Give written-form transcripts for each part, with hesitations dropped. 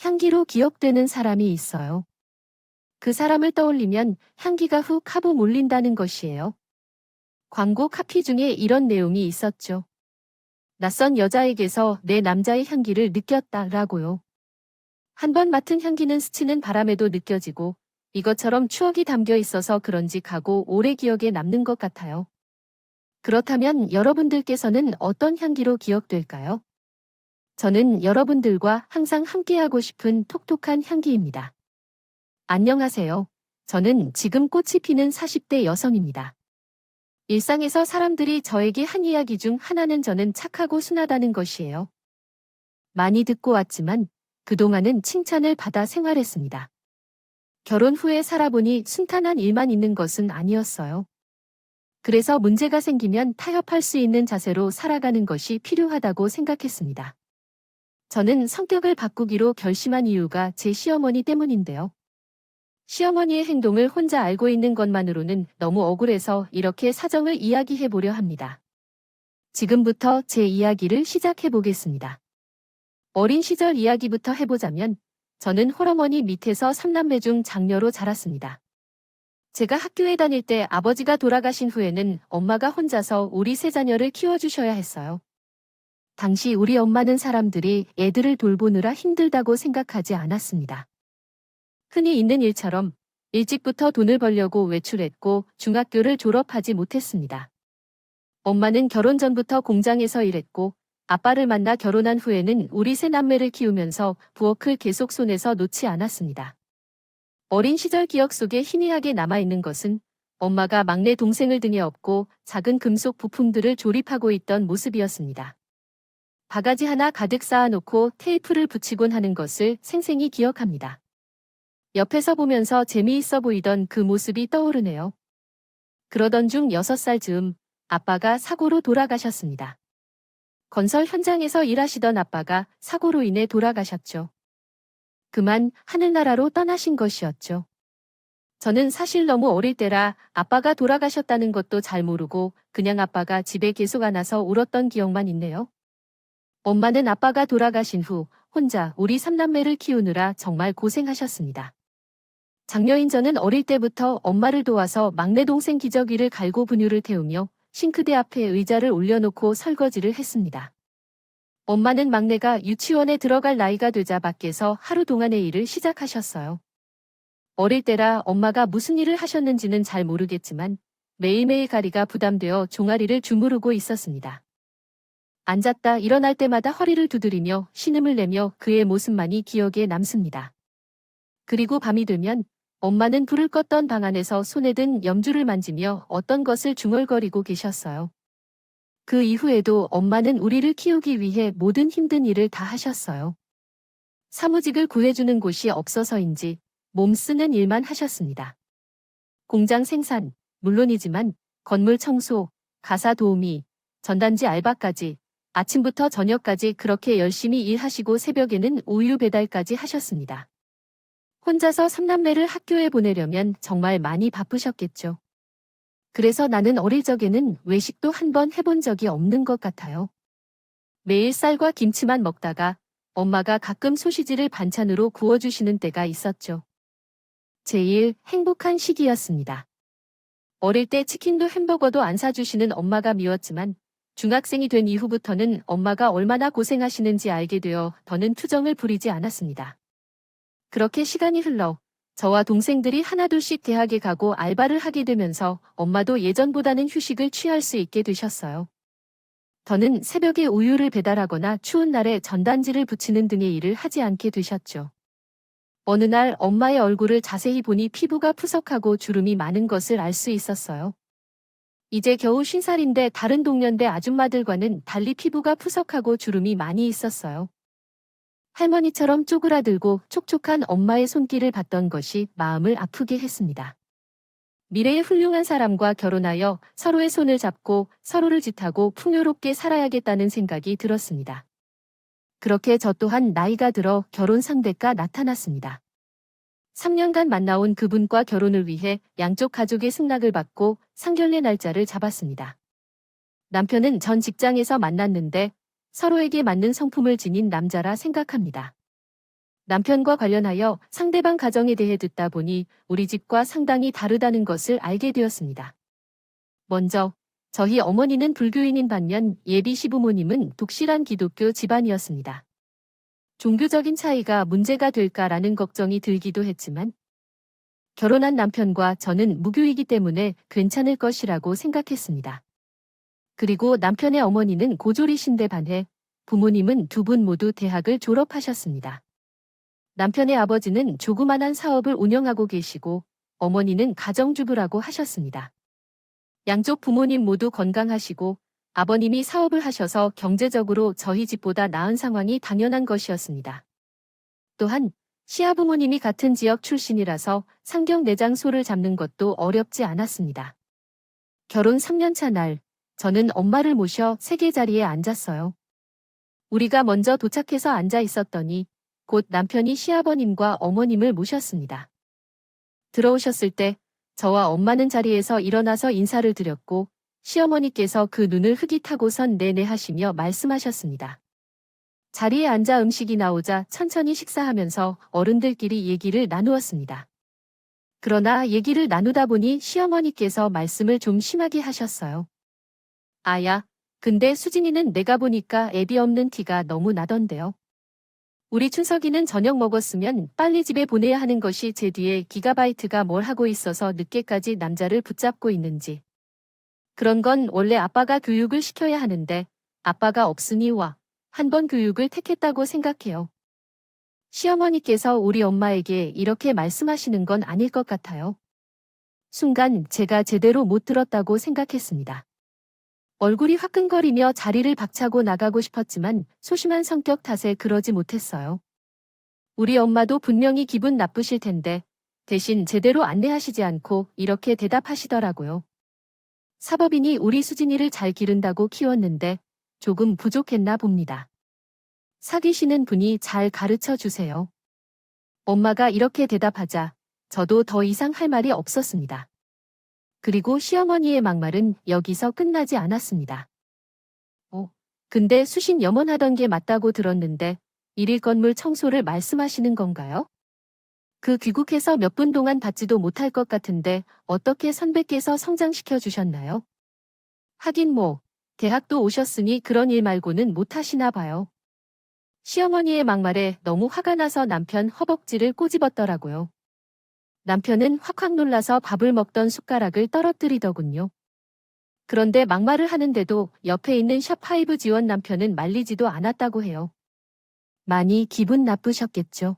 향기로 기억되는 사람이 있어요. 그 사람을 떠올리면 향기가 훅 하고 몰린다는 것이에요. 광고 카피 중에 이런 내용이 있었죠. 낯선 여자에게서 내 남자의 향기를 느꼈다라고요. 한 번 맡은 향기는 스치는 바람에도 느껴지고 이것처럼 추억이 담겨 있어서 그런지 가고 오래 기억에 남는 것 같아요. 그렇다면 여러분들께서는 어떤 향기로 기억될까요? 저는 여러분들과 항상 함께하고 싶은 톡톡한 향기입니다. 안녕하세요. 저는 지금 꽃이 피는 40대 여성입니다. 일상에서 사람들이 저에게 한 이야기 중 하나는 저는 착하고 순하다는 것이에요. 많이 듣고 왔지만 그동안은 칭찬을 받아 생활했습니다. 결혼 후에 살아보니 순탄한 일만 있는 것은 아니었어요. 그래서 문제가 생기면 타협할 수 있는 자세로 살아가는 것이 필요하다고 생각했습니다. 저는 성격을 바꾸기로 결심한 이유가 제 시어머니 때문인데요. 시어머니의 행동을 혼자 알고 있는 것만으로는 너무 억울해서 이렇게 사정을 이야기해 보려 합니다. 지금부터 제 이야기를 시작해 보겠습니다. 어린 시절 이야기부터 해보자면 저는 홀어머니 밑에서 3남매 중 장녀로 자랐습니다. 제가 학교에 다닐 때 아버지가 돌아가신 후에는 엄마가 혼자서 우리 세 자녀를 키워주셔야 했어요. 당시 우리 엄마는 사람들이 애들을 돌보느라 힘들다고 생각하지 않았습니다. 흔히 있는 일처럼 일찍부터 돈을 벌려고 외출했고 중학교를 졸업하지 못했습니다. 엄마는 결혼 전부터 공장에서 일했고 아빠를 만나 결혼한 후에는 우리 세 남매를 키우면서 부엌을 계속 손에서 놓지 않았습니다. 어린 시절 기억 속에 희미하게 남아있는 것은 엄마가 막내 동생을 등에 업고 작은 금속 부품들을 조립하고 있던 모습이었습니다. 바가지 하나 가득 쌓아놓고 테이프를 붙이곤 하는 것을 생생히 기억합니다. 옆에서 보면서 재미있어 보이던 그 모습이 떠오르네요. 그러던 중 6살 즈음 아빠가 사고로 돌아가셨습니다. 건설 현장에서 일하시던 아빠가 사고로 인해 돌아가셨죠. 그만 하늘나라로 떠나신 것이었죠. 저는 사실 너무 어릴 때라 아빠가 돌아가셨다는 것도 잘 모르고 그냥 아빠가 집에 계속 안 와서 울었던 기억만 있네요. 엄마는 아빠가 돌아가신 후 혼자 우리 3남매를 키우느라 정말 고생하셨습니다. 장녀인 저는 어릴 때부터 엄마를 도와서 막내 동생 기저귀를 갈고 분유를 태우며 싱크대 앞에 의자를 올려놓고 설거지를 했습니다. 엄마는 막내가 유치원에 들어갈 나이가 되자 밖에서 하루 동안의 일을 시작하셨어요. 어릴 때라 엄마가 무슨 일을 하셨는지는 잘 모르겠지만 매일매일 가리가 부담되어 종아리를 주무르고 있었습니다. 앉았다 일어날 때마다 허리를 두드리며 신음을 내며 그의 모습만이 기억에 남습니다. 그리고 밤이 되면 엄마는 불을 껐던 방 안에서 손에 든 염주를 만지며 어떤 것을 중얼거리고 계셨어요. 그 이후에도 엄마는 우리를 키우기 위해 모든 힘든 일을 다 하셨어요. 사무직을 구해주는 곳이 없어서인지 몸 쓰는 일만 하셨습니다. 공장 생산, 물론이지만 건물 청소, 가사 도우미, 전단지 알바까지 아침부터 저녁까지 그렇게 열심히 일하시고 새벽에는 우유 배달까지 하셨습니다. 혼자서 3남매를 학교에 보내려면 정말 많이 바쁘셨겠죠. 그래서 나는 어릴 적에는 외식도 한 번 해본 적이 없는 것 같아요. 매일 쌀과 김치만 먹다가 엄마가 가끔 소시지를 반찬으로 구워주시는 때가 있었죠. 제일 행복한 시기였습니다. 어릴 때 치킨도 햄버거도 안 사주시는 엄마가 미웠지만 중학생이 된 이후부터는 엄마가 얼마나 고생하시는지 알게 되어 더는 투정을 부리지 않았습니다. 그렇게 시간이 흘러 저와 동생들이 하나둘씩 대학에 가고 알바를 하게 되면서 엄마도 예전보다는 휴식을 취할 수 있게 되셨어요. 더는 새벽에 우유를 배달하거나 추운 날에 전단지를 붙이는 등의 일을 하지 않게 되셨죠. 어느 날 엄마의 얼굴을 자세히 보니 피부가 푸석하고 주름이 많은 것을 알 수 있었어요. 이제 겨우 50살인데 다른 동년배 아줌마들과는 달리 피부가 푸석하고 주름이 많이 있었어요. 할머니처럼 쪼그라들고 촉촉한 엄마의 손길을 받던 것이 마음을 아프게 했습니다. 미래의 훌륭한 사람과 결혼하여 서로의 손을 잡고 서로를 짓하고 풍요롭게 살아야겠다는 생각이 들었습니다. 그렇게 저 또한 나이가 들어 결혼 상대가 나타났습니다. 3년간 만나온 그분과 결혼을 위해 양쪽 가족의 승낙을 받고 상견례 날짜를 잡았습니다. 남편은 전 직장에서 만났는데 서로에게 맞는 성품을 지닌 남자라 생각합니다. 남편과 관련하여 상대방 가정에 대해 듣다 보니 우리 집과 상당히 다르다는 것을 알게 되었습니다. 먼저 저희 어머니는 불교인인 반면 예비 시부모님은 독실한 기독교 집안이었습니다. 종교적인 차이가 문제가 될까라는 걱정이 들기도 했지만 결혼한 남편과 저는 무교이기 때문에 괜찮을 것이라고 생각했습니다. 그리고 남편의 어머니는 고졸이신데 반해 부모님은 두 분 모두 대학을 졸업하셨습니다. 남편의 아버지는 조그만한 사업을 운영하고 계시고 어머니는 가정주부라고 하셨습니다. 양쪽 부모님 모두 건강하시고 아버님이 사업을 하셔서 경제적으로 저희 집보다 나은 상황이 당연한 것이었습니다. 또한 시아부모님이 같은 지역 출신이라서 상경 내장소를 잡는 것도 어렵지 않았습니다. 결혼 3년차 날, 저는 엄마를 모셔 세계 자리에 앉았어요. 우리가 먼저 도착해서 앉아 있었더니 곧 남편이 시아버님과 어머님을 모셨습니다. 들어오셨을 때 저와 엄마는 자리에서 일어나서 인사를 드렸고 시어머니께서 그 눈을 흐릿하고선 네네 하시며 말씀하셨습니다. 자리에 앉아 음식이 나오자 천천히 식사하면서 어른들끼리 얘기를 나누었습니다. 그러나 얘기를 나누다 보니 시어머니께서 말씀을 좀 심하게 하셨어요. 아야, 근데 수진이는 내가 보니까 애비 없는 티가 너무 나던데요. 우리 춘석이는 저녁 먹었으면 빨리 집에 보내야 하는 것이 제 뒤에 기가바이트가 뭘 하고 있어서 늦게까지 남자를 붙잡고 있는지. 그런 건 원래 아빠가 교육을 시켜야 하는데 아빠가 없으니 한 번 교육을 택했다고 생각해요. 시어머니께서 우리 엄마에게 이렇게 말씀하시는 건 아닐 것 같아요. 순간 제가 제대로 못 들었다고 생각했습니다. 얼굴이 화끈거리며 자리를 박차고 나가고 싶었지만 소심한 성격 탓에 그러지 못했어요. 우리 엄마도 분명히 기분 나쁘실 텐데 대신 제대로 안내하시지 않고 이렇게 대답하시더라고요. 사법인이 우리 수진이를 잘 기른다고 키웠는데 조금 부족했나 봅니다. 사귀시는 분이 잘 가르쳐 주세요. 엄마가 이렇게 대답하자 저도 더 이상 할 말이 없었습니다. 그리고 시어머니의 막말은 여기서 끝나지 않았습니다. 근데 수신 염원하던 게 맞다고 들었는데 일일 건물 청소를 말씀하시는 건가요? 그 귀국해서 몇 분 동안 받지도 못할 것 같은데 어떻게 선배께서 성장시켜 주셨나요? 하긴 대학도 오셨으니 그런 일 말고는 못하시나 봐요. 시어머니의 막말에 너무 화가 나서 남편 허벅지를 꼬집었더라고요. 남편은 확확 놀라서 밥을 먹던 숟가락을 떨어뜨리더군요. 그런데 막말을 하는데도 옆에 있는 샵5 지원 남편은 말리지도 않았다고 해요. 많이 기분 나쁘셨겠죠.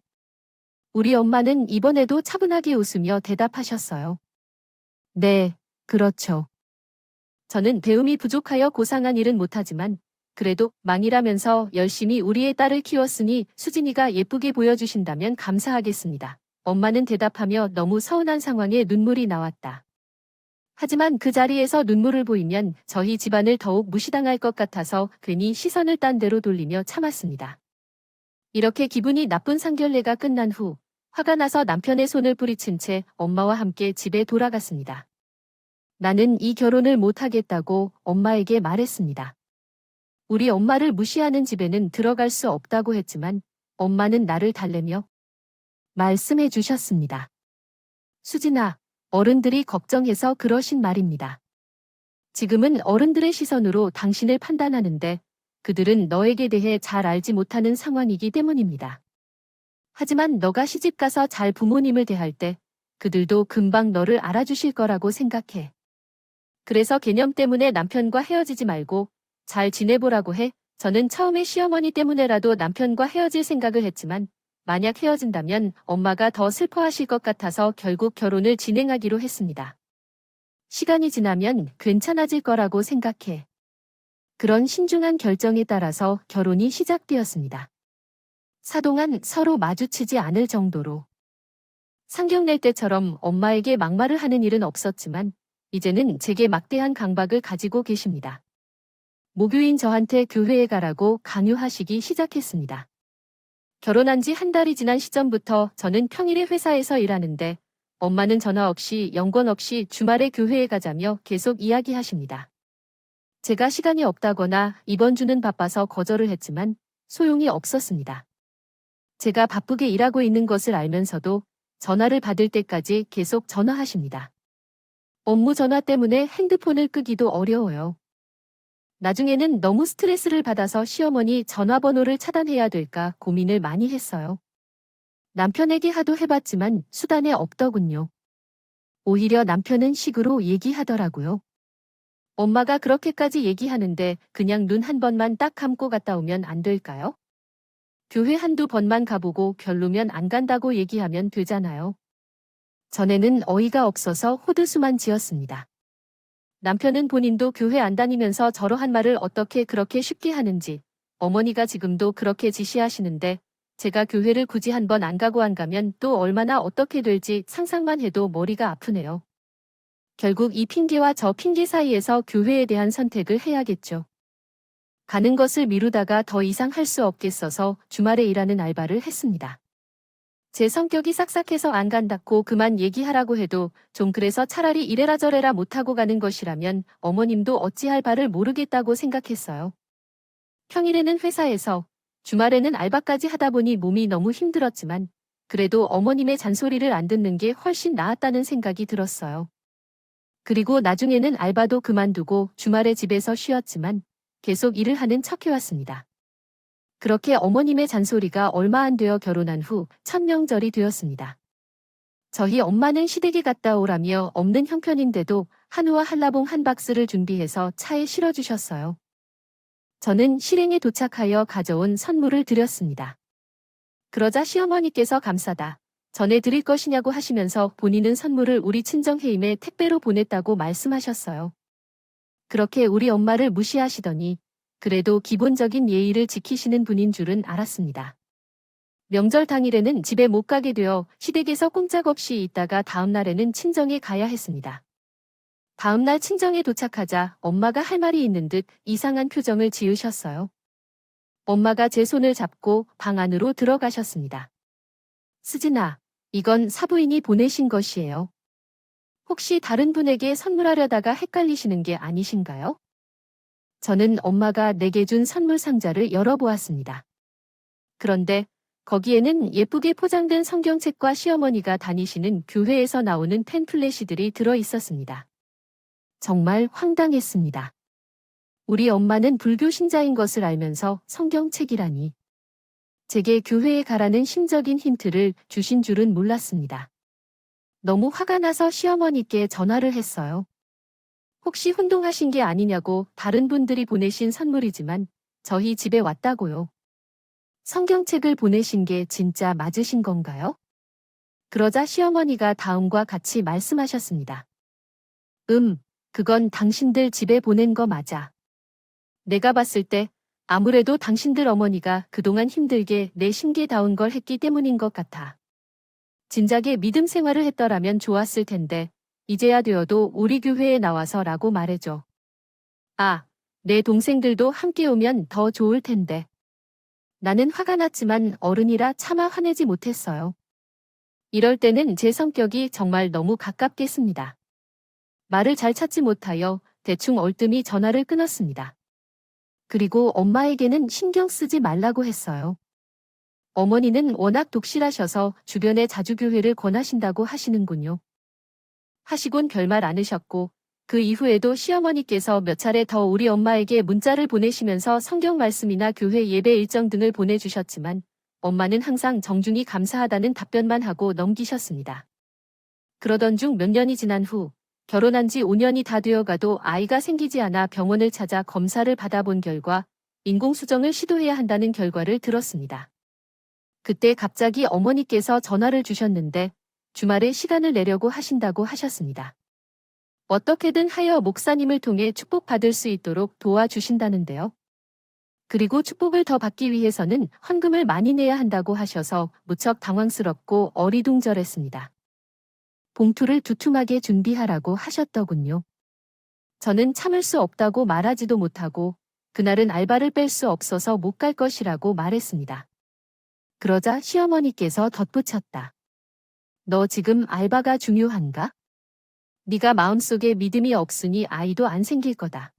우리 엄마는 이번에도 차분하게 웃으며 대답하셨어요. 네, 그렇죠. 저는 배움이 부족하여 고상한 일은 못하지만 그래도 망이라면서 열심히 우리의 딸을 키웠으니 수진이가 예쁘게 보여주신다면 감사하겠습니다. 엄마는 대답하며 너무 서운한 상황에 눈물이 나왔다. 하지만 그 자리에서 눈물을 보이면 저희 집안을 더욱 무시당할 것 같아서 괜히 시선을 딴 데로 돌리며 참았습니다. 이렇게 기분이 나쁜 상견례가 끝난 후 화가 나서 남편의 손을 뿌리친 채 엄마와 함께 집에 돌아갔습니다. 나는 이 결혼을 못하겠다고 엄마에게 말했습니다. 우리 엄마를 무시하는 집에는 들어갈 수 없다고 했지만 엄마는 나를 달래며 말씀해 주셨습니다. 수진아, 어른들이 걱정해서 그러신 말입니다. 지금은 어른들의 시선으로 당신을 판단하는데 그들은 너에게 대해 잘 알지 못하는 상황이기 때문입니다. 하지만 너가 시집가서 잘 부모님을 대할 때 그들도 금방 너를 알아주실 거라고 생각해. 그래서 개념 때문에 남편과 헤어지지 말고 잘 지내보라고 해. 저는 처음에 시어머니 때문에라도 남편과 헤어질 생각을 했지만 만약 헤어진다면 엄마가 더 슬퍼하실 것 같아서 결국 결혼을 진행하기로 했습니다. 시간이 지나면 괜찮아질 거라고 생각해. 그런 신중한 결정에 따라서 결혼이 시작되었습니다. 사동안 서로 마주치지 않을 정도로. 상경낼 때처럼 엄마에게 막말을 하는 일은 없었지만 이제는 제게 막대한 강박을 가지고 계십니다. 모교인 저한테 교회에 가라고 강요하시기 시작했습니다. 결혼한 지 한 달이 지난 시점부터 저는 평일에 회사에서 일하는데 엄마는 전화 없이 연권 없이 주말에 교회에 가자며 계속 이야기하십니다. 제가 시간이 없다거나 이번 주는 바빠서 거절을 했지만 소용이 없었습니다. 제가 바쁘게 일하고 있는 것을 알면서도 전화를 받을 때까지 계속 전화하십니다. 업무 전화 때문에 핸드폰을 끄기도 어려워요. 나중에는 너무 스트레스를 받아서 시어머니 전화번호를 차단해야 될까 고민을 많이 했어요. 남편에게 하도 해봤지만 수단에 없더군요. 오히려 남편은 식으로 얘기하더라고요. 엄마가 그렇게까지 얘기하는데 그냥 눈 한 번만 딱 감고 갔다 오면 안 될까요? 교회 한두 번만 가보고 별로면 안 간다고 얘기하면 되잖아요. 전에는 어이가 없어서 호드수만 지었습니다. 남편은 본인도 교회 안 다니면서 저러한 말을 어떻게 그렇게 쉽게 하는지, 어머니가 지금도 그렇게 지시하시는데 제가 교회를 굳이 한 번 안 가고 안 가면 또 얼마나 어떻게 될지 상상만 해도 머리가 아프네요. 결국 이 핑계와 저 핑계 사이에서 교회에 대한 선택을 해야겠죠. 가는 것을 미루다가 더 이상 할 수 없겠어서 주말에 일하는 알바를 했습니다. 제 성격이 싹싹해서 안 간다고 그만 얘기하라고 해도 좀 그래서 차라리 이래라 저래라 못하고 가는 것이라면 어머님도 어찌할 바를 모르겠다고 생각했어요. 평일에는 회사에서, 주말에는 알바까지 하다 보니 몸이 너무 힘들었지만 그래도 어머님의 잔소리를 안 듣는 게 훨씬 나았다는 생각이 들었어요. 그리고 나중에는 알바도 그만두고 주말에 집에서 쉬었지만 계속 일을 하는 척 해왔습니다. 그렇게 어머님의 잔소리가 얼마 안 되어 결혼한 후 첫 명절이 되었습니다. 저희 엄마는 시댁에 갔다 오라며 없는 형편인데도 한우와 한라봉 한 박스를 준비해서 차에 실어주셨어요. 저는 실행에 도착하여 가져온 선물을 드렸습니다. 그러자 시어머니께서 감사다. 전해드릴 것이냐고 하시면서 본인은 선물을 우리 친정해임에 택배로 보냈다고 말씀하셨어요. 그렇게 우리 엄마를 무시하시더니 그래도 기본적인 예의를 지키시는 분인 줄은 알았습니다. 명절 당일에는 집에 못 가게 되어 시댁에서 꼼짝없이 있다가 다음 날에는 친정에 가야 했습니다. 다음 날 친정에 도착하자 엄마가 할 말이 있는 듯 이상한 표정을 지으셨어요. 엄마가 제 손을 잡고 방 안으로 들어가셨습니다. 수진아, 이건 사부인이 보내신 것이에요. 혹시 다른 분에게 선물하려다가 헷갈리시는 게 아니신가요? 저는 엄마가 내게 준 선물 상자를 열어보았습니다. 그런데 거기에는 예쁘게 포장된 성경책과 시어머니가 다니시는 교회에서 나오는 펜플래시들이 들어 있었습니다. 정말 황당했습니다. 우리 엄마는 불교 신자인 것을 알면서 성경책이라니. 제게 교회에 가라는 심적인 힌트를 주신 줄은 몰랐습니다. 너무 화가 나서 시어머니께 전화를 했어요. 혹시 혼동하신 게 아니냐고 다른 분들이 보내신 선물이지만 저희 집에 왔다고요. 성경책을 보내신 게 진짜 맞으신 건가요? 그러자 시어머니가 다음과 같이 말씀하셨습니다. 그건 당신들 집에 보낸 거 맞아. 내가 봤을 때 아무래도 당신들 어머니가 그동안 힘들게 내 심기다운 걸 했기 때문인 것 같아. 진작에 믿음 생활을 했더라면 좋았을 텐데 이제야 되어도 우리 교회에 나와서라고 말해줘. 아, 내 동생들도 함께 오면 더 좋을 텐데. 나는 화가 났지만 어른이라 차마 화내지 못했어요. 이럴 때는 제 성격이 정말 너무 가깝겠습니다. 말을 잘 찾지 못하여 대충 얼뜸히 전화를 끊었습니다. 그리고 엄마에게는 신경 쓰지 말라고 했어요. 어머니는 워낙 독실하셔서 주변에 자주 교회를 권하신다고 하시는군요. 하시곤 별말 않으셨고 그 이후에도 시어머니께서 몇 차례 더 우리 엄마에게 문자를 보내시면서 성경 말씀이나 교회 예배 일정 등을 보내주셨지만 엄마는 항상 정중히 감사하다는 답변만 하고 넘기셨습니다. 그러던 중 몇 년이 지난 후 결혼한 지 5년이 다 되어가도 아이가 생기지 않아 병원을 찾아 검사를 받아본 결과 인공수정을 시도해야 한다는 결과를 들었습니다. 그때 갑자기 어머니께서 전화를 주셨는데 주말에 시간을 내려고 하신다고 하셨습니다. 어떻게든 하여 목사님을 통해 축복받을 수 있도록 도와주신다는데요. 그리고 축복을 더 받기 위해서는 헌금을 많이 내야 한다고 하셔서 무척 당황스럽고 어리둥절했습니다. 봉투를 두툼하게 준비하라고 하셨더군요. 저는 참을 수 없다고 말하지도 못하고 그날은 알바를 뺄 수 없어서 못 갈 것이라고 말했습니다. 그러자 시어머니께서 덧붙였다. 너 지금 알바가 중요한가? 네가 마음속에 믿음이 없으니 아이도 안 생길 거다.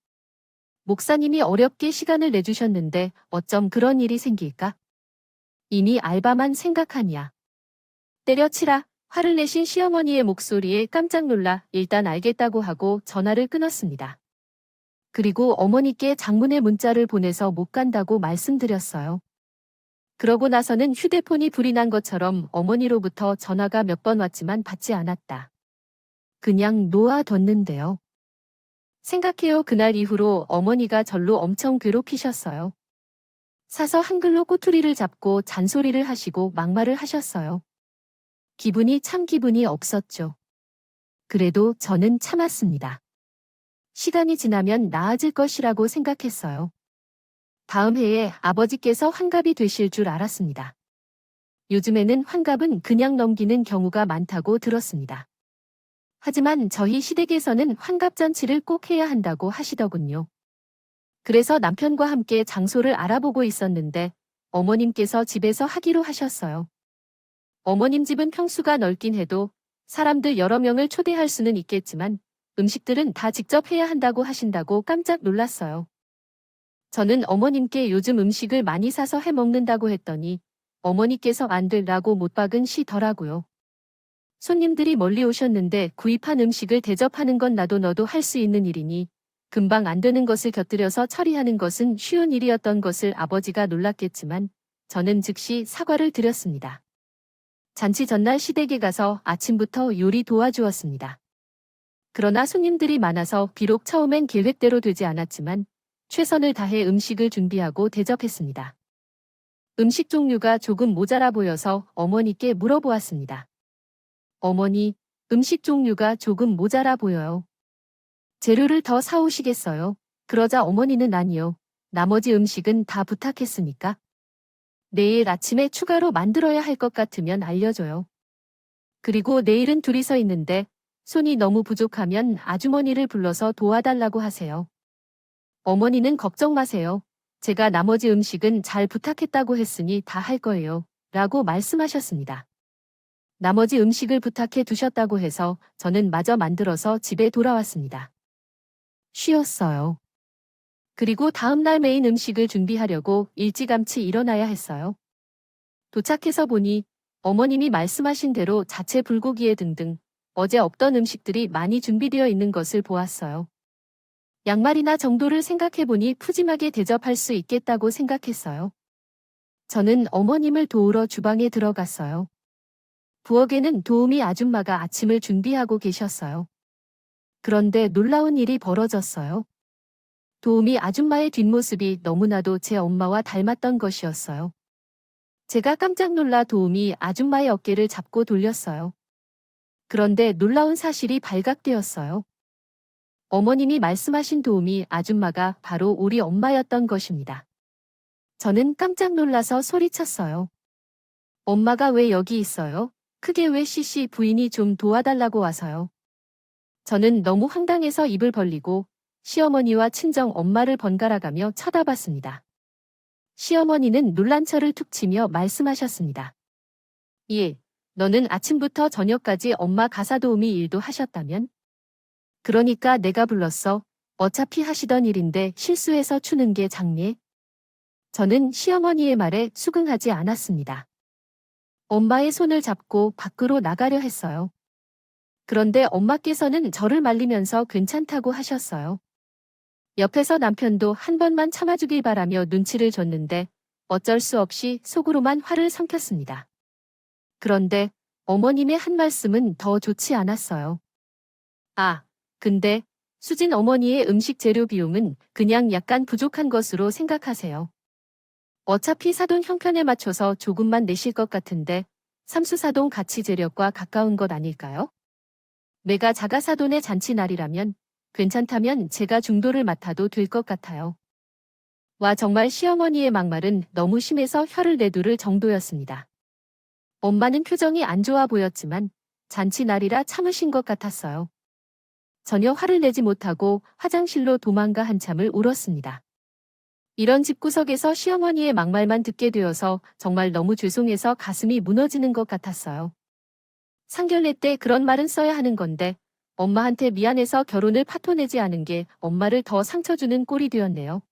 목사님이 어렵게 시간을 내주셨는데 어쩜 그런 일이 생길까? 이미 알바만 생각하냐. 때려치라. 화를 내신 시어머니의 목소리에 깜짝 놀라 일단 알겠다고 하고 전화를 끊었습니다. 그리고 어머니께 장문의 문자를 보내서 못 간다고 말씀드렸어요. 그러고 나서는 휴대폰이 불이 난 것처럼 어머니로부터 전화가 몇 번 왔지만 받지 않았다. 그냥 놓아뒀는데요. 생각해요. 그날 이후로 어머니가 절로 엄청 괴롭히셨어요. 사서 한글로 꼬투리를 잡고 잔소리를 하시고 막말을 하셨어요. 기분이 없었죠. 그래도 저는 참았습니다. 시간이 지나면 나아질 것이라고 생각했어요. 다음 해에 아버지께서 환갑이 되실 줄 알았습니다. 요즘에는 환갑은 그냥 넘기는 경우가 많다고 들었습니다. 하지만 저희 시댁에서는 환갑잔치를 꼭 해야 한다고 하시더군요. 그래서 남편과 함께 장소를 알아보고 있었는데 어머님께서 집에서 하기로 하셨어요. 어머님 집은 평수가 넓긴 해도 사람들 여러 명을 초대할 수는 있겠지만 음식들은 다 직접 해야 한다고 하신다고 깜짝 놀랐어요. 저는 어머님께 요즘 음식을 많이 사서 해 먹는다고 했더니 어머니께서 안 되라고 못 박으시더라고요. 손님들이 멀리 오셨는데 구입한 음식을 대접하는 건 나도 너도 할 수 있는 일이니 금방 안 되는 것을 곁들여서 처리하는 것은 쉬운 일이었던 것을 아버지가 놀랐겠지만 저는 즉시 사과를 드렸습니다. 잔치 전날 시댁에 가서 아침부터 요리 도와주었습니다. 그러나 손님들이 많아서 비록 처음엔 계획대로 되지 않았지만 최선을 다해 음식을 준비하고 대접했습니다. 음식 종류가 조금 모자라 보여서 어머니께 물어보았습니다. 어머니, 음식 종류가 조금 모자라 보여요. 재료를 더 사오시겠어요? 그러자 어머니는 아니요. 나머지 음식은 다 부탁했으니까. 내일 아침에 추가로 만들어야 할 것 같으면 알려줘요. 그리고 내일은 둘이서 있는데 손이 너무 부족하면 아주머니를 불러서 도와달라고 하세요. 어머니는 걱정 마세요. 제가 나머지 음식은 잘 부탁했다고 했으니 다 할 거예요. 라고 말씀하셨습니다. 나머지 음식을 부탁해 두셨다고 해서 저는 마저 만들어서 집에 돌아왔습니다. 쉬었어요. 그리고 다음날 메인 음식을 준비하려고 일찌감치 일어나야 했어요. 도착해서 보니 어머님이 말씀하신 대로 자체 불고기에 등등 어제 없던 음식들이 많이 준비되어 있는 것을 보았어요. 양말이나 정도를 생각해보니 푸짐하게 대접할 수 있겠다고 생각했어요. 저는 어머님을 도우러 주방에 들어갔어요. 부엌에는 도우미 아줌마가 아침을 준비하고 계셨어요. 그런데 놀라운 일이 벌어졌어요. 도우미 아줌마의 뒷모습이 너무나도 제 엄마와 닮았던 것이었어요. 제가 깜짝 놀라 도우미 아줌마의 어깨를 잡고 돌렸어요. 그런데 놀라운 사실이 발각되었어요. 어머님이 말씀하신 도우미 아줌마가 바로 우리 엄마였던 것입니다. 저는 깜짝 놀라서 소리쳤어요. 엄마가 왜 여기 있어요? 크게 왜 씨씨 부인이 좀 도와달라고 와서요. 저는 너무 황당해서 입을 벌리고 시어머니와 친정 엄마를 번갈아가며 쳐다봤습니다. 시어머니는 놀란 척을 툭 치며 말씀하셨습니다. 예, 너는 아침부터 저녁까지 엄마 가사도우미 일도 하셨다면? 그러니까 내가 불렀어. 어차피 하시던 일인데 실수해서 추는 게 장례? 저는 시어머니의 말에 수긍하지 않았습니다. 엄마의 손을 잡고 밖으로 나가려 했어요. 그런데 엄마께서는 저를 말리면서 괜찮다고 하셨어요. 옆에서 남편도 한 번만 참아주길 바라며 눈치를 줬는데 어쩔 수 없이 속으로만 화를 삼켰습니다. 그런데 어머님의 한 말씀은 더 좋지 않았어요. 아, 근데 수진 어머니의 음식 재료 비용은 그냥 약간 부족한 것으로 생각하세요. 어차피 사돈 형편에 맞춰서 조금만 내실 것 같은데 삼수사돈 가치 재력과 가까운 것 아닐까요? 내가 자가사돈의 잔치날이라면 괜찮다면 제가 중도를 맡아도 될 것 같아요. 와 정말 시어머니의 막말은 너무 심해서 혀를 내두를 정도였습니다. 엄마는 표정이 안 좋아 보였지만 잔치날이라 참으신 것 같았어요. 전혀 화를 내지 못하고 화장실로 도망가 한참을 울었습니다. 이런 집구석에서 시어머니의 막말만 듣게 되어서 정말 너무 죄송해서 가슴이 무너지는 것 같았어요. 상견례 때 그런 말은 써야 하는 건데 엄마한테 미안해서 결혼을 파토내지 않은 게 엄마를 더 상처 주는 꼴이 되었네요.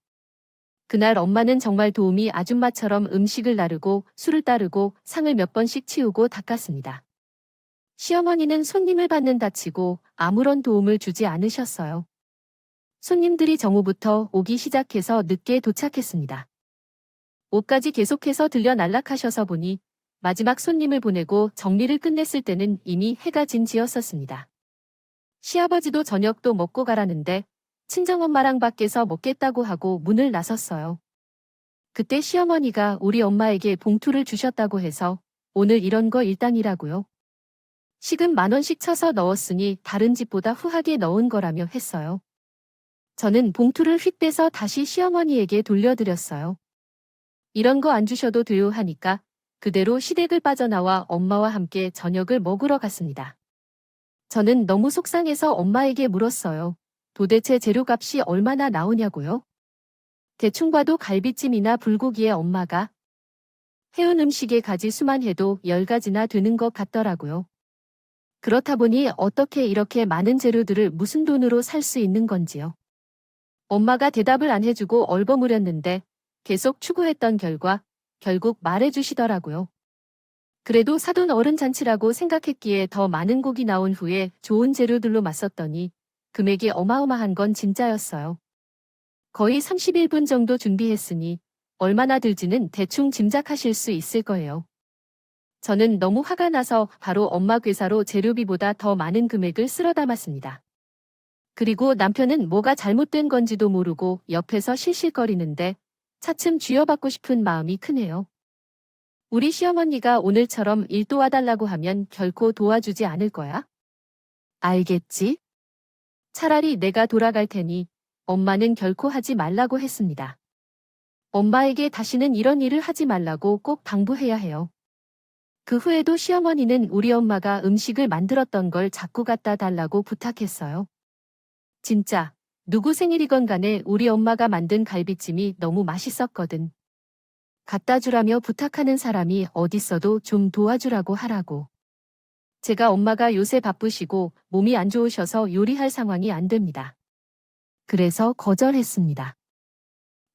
그날 엄마는 정말 도우미 아줌마처럼 음식을 나르고 술을 따르고 상을 몇 번씩 치우고 닦았습니다. 시어머니는 손님을 받는다 치고 아무런 도움을 주지 않으셨어요. 손님들이 정오부터 오기 시작해서 늦게 도착했습니다. 옷까지 계속해서 들려 날락하셔서 보니 마지막 손님을 보내고 정리를 끝냈을 때는 이미 해가 진 지였었습니다. 시아버지도 저녁도 먹고 가라는데 친정엄마랑 밖에서 먹겠다고 하고 문을 나섰어요. 그때 시어머니가 우리 엄마에게 봉투를 주셨다고 해서 오늘 이런 거 일당이라고요. 시금 10,000원씩 쳐서 넣었으니 다른 집보다 후하게 넣은 거라며 했어요. 저는 봉투를 휙 빼서 다시 시어머니에게 돌려드렸어요. 이런 거 안 주셔도 돼요 하니까 그대로 시댁을 빠져나와 엄마와 함께 저녁을 먹으러 갔습니다. 저는 너무 속상해서 엄마에게 물었어요. 도대체 재료값이 얼마나 나오냐고요? 대충 봐도 갈비찜이나 불고기에 엄마가 해온 음식의 가지 수만 해도 10가지나 되는 것 같더라고요. 그렇다 보니 어떻게 이렇게 많은 재료들을 무슨 돈으로 살 수 있는 건지요. 엄마가 대답을 안 해주고 얼버무렸는데 계속 추구했던 결과 결국 말해주시더라고요. 그래도 사돈 어른 잔치라고 생각했기에 더 많은 곡이 나온 후에 좋은 재료들로 맞섰더니 금액이 어마어마한 건 진짜였어요. 거의 31분 정도 준비했으니 얼마나 들지는 대충 짐작하실 수 있을 거예요. 저는 너무 화가 나서 바로 엄마 괴사로 재료비보다 더 많은 금액을 쓸어 담았습니다. 그리고 남편은 뭐가 잘못된 건지도 모르고 옆에서 실실거리는데 차츰 쥐어받고 싶은 마음이 크네요. 우리 시어머니가 오늘처럼 일 도와달라고 하면 결코 도와주지 않을 거야? 알겠지? 차라리 내가 돌아갈 테니 엄마는 결코 하지 말라고 했습니다. 엄마에게 다시는 이런 일을 하지 말라고 꼭 당부해야 해요. 그 후에도 시어머니는 우리 엄마가 음식을 만들었던 걸 자꾸 갖다 달라고 부탁했어요. 진짜 누구 생일이건 간에 우리 엄마가 만든 갈비찜이 너무 맛있었거든. 갖다 주라며 부탁하는 사람이 어딨어도 좀 도와주라고 하라고. 제가 엄마가 요새 바쁘시고 몸이 안 좋으셔서 요리할 상황이 안 됩니다. 그래서 거절했습니다.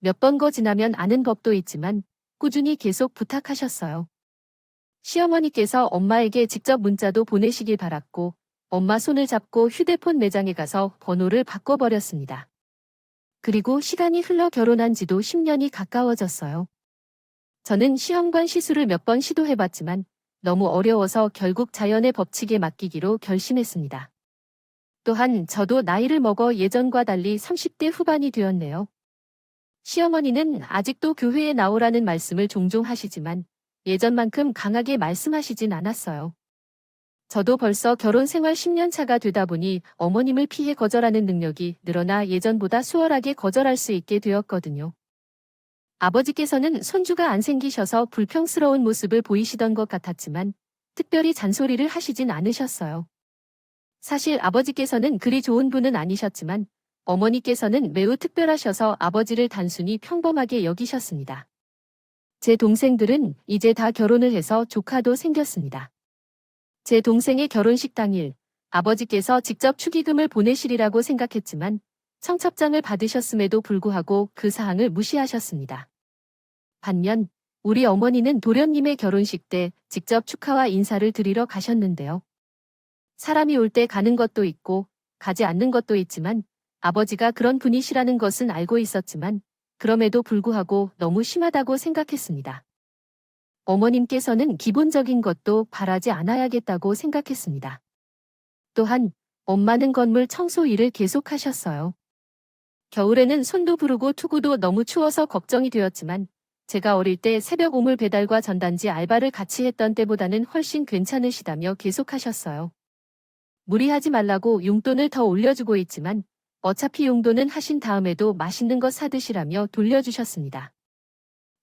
몇 번 거 지나면 아는 법도 있지만 꾸준히 계속 부탁하셨어요. 시어머니께서 엄마에게 직접 문자도 보내시길 바랐고 엄마 손을 잡고 휴대폰 매장에 가서 번호를 바꿔버렸습니다. 그리고 시간이 흘러 결혼한 지도 10년이 가까워졌어요. 저는 시험관 시술을 몇 번 시도해봤지만 너무 어려워서 결국 자연의 법칙에 맡기기로 결심했습니다. 또한 저도 나이를 먹어 예전과 달리 30대 후반이 되었네요. 시어머니는 아직도 교회에 나오라는 말씀을 종종 하시지만 예전만큼 강하게 말씀하시진 않았어요. 저도 벌써 결혼 생활 10년 차가 되다 보니 어머님을 피해 거절하는 능력이 늘어나 예전보다 수월하게 거절할 수 있게 되었거든요. 아버지께서는 손주가 안 생기셔서 불평스러운 모습을 보이시던 것 같았지만 특별히 잔소리를 하시진 않으셨어요. 사실 아버지께서는 그리 좋은 분은 아니셨지만 어머니께서는 매우 특별하셔서 아버지를 단순히 평범하게 여기셨습니다. 제 동생들은 이제 다 결혼을 해서 조카도 생겼습니다. 제 동생의 결혼식 당일 아버지께서 직접 축의금을 보내시리라고 생각했지만 청첩장을 받으셨음에도 불구하고 그 사항을 무시하셨습니다. 반면 우리 어머니는 도련님의 결혼식 때 직접 축하와 인사를 드리러 가셨는데요. 사람이 올 때 가는 것도 있고 가지 않는 것도 있지만 아버지가 그런 분이시라는 것은 알고 있었지만 그럼에도 불구하고 너무 심하다고 생각했습니다. 어머님께서는 기본적인 것도 바라지 않아야겠다고 생각했습니다. 또한 엄마는 건물 청소 일을 계속하셨어요. 겨울에는 손도 부르고 투구도 너무 추워서 걱정이 되었지만 제가 어릴 때 새벽 오물 배달과 전단지 알바를 같이 했던 때보다는 훨씬 괜찮으시다며 계속하셨어요. 무리하지 말라고 용돈을 더 올려주고 있지만 어차피 용돈은 하신 다음에도 맛있는 거 사드시라며 돌려주셨습니다.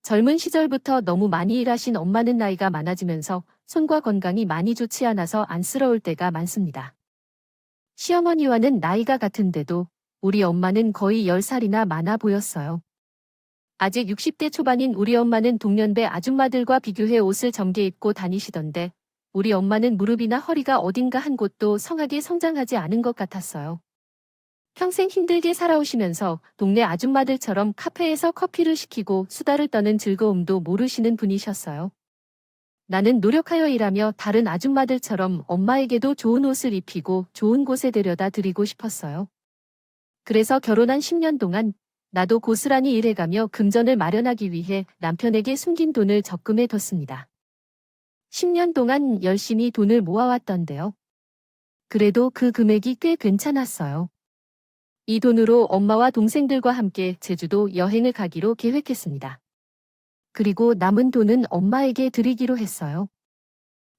젊은 시절부터 너무 많이 일하신 엄마는 나이가 많아지면서 손과 건강이 많이 좋지 않아서 안쓰러울 때가 많습니다. 시어머니와는 나이가 같은데도 우리 엄마는 거의 10살이나 많아 보였어요. 아직 60대 초반인 우리 엄마는 동년배 아줌마들과 비교해 옷을 정게 입고 다니시던데 우리 엄마는 무릎이나 허리가 어딘가 한 곳도 성하게 성장하지 않은 것 같았어요. 평생 힘들게 살아오시면서 동네 아줌마들처럼 카페에서 커피를 시키고 수다를 떠는 즐거움도 모르시는 분이셨어요. 나는 노력하여 일하며 다른 아줌마들처럼 엄마에게도 좋은 옷을 입히고 좋은 곳에 데려다 드리고 싶었어요. 그래서 결혼한 10년 동안 나도 고스란히 일해가며 금전을 마련하기 위해 남편에게 숨긴 돈을 적금해 뒀습니다. 10년 동안 열심히 돈을 모아왔던데요. 그래도 그 금액이 꽤 괜찮았어요. 이 돈으로 엄마와 동생들과 함께 제주도 여행을 가기로 계획했습니다. 그리고 남은 돈은 엄마에게 드리기로 했어요.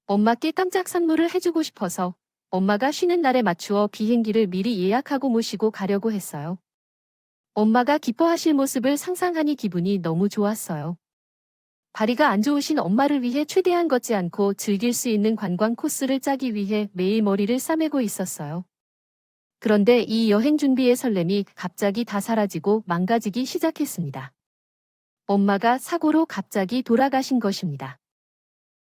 엄마께 깜짝 선물을 해주고 싶어서 엄마가 쉬는 날에 맞추어 비행기를 미리 예약하고 모시고 가려고 했어요. 엄마가 기뻐하실 모습을 상상하니 기분이 너무 좋았어요. 다리가 안 좋으신 엄마를 위해 최대한 걷지 않고 즐길 수 있는 관광 코스를 짜기 위해 매일 머리를 싸매고 있었어요. 그런데 이 여행 준비의 설렘이 갑자기 다 사라지고 망가지기 시작했습니다. 엄마가 사고로 갑자기 돌아가신 것입니다.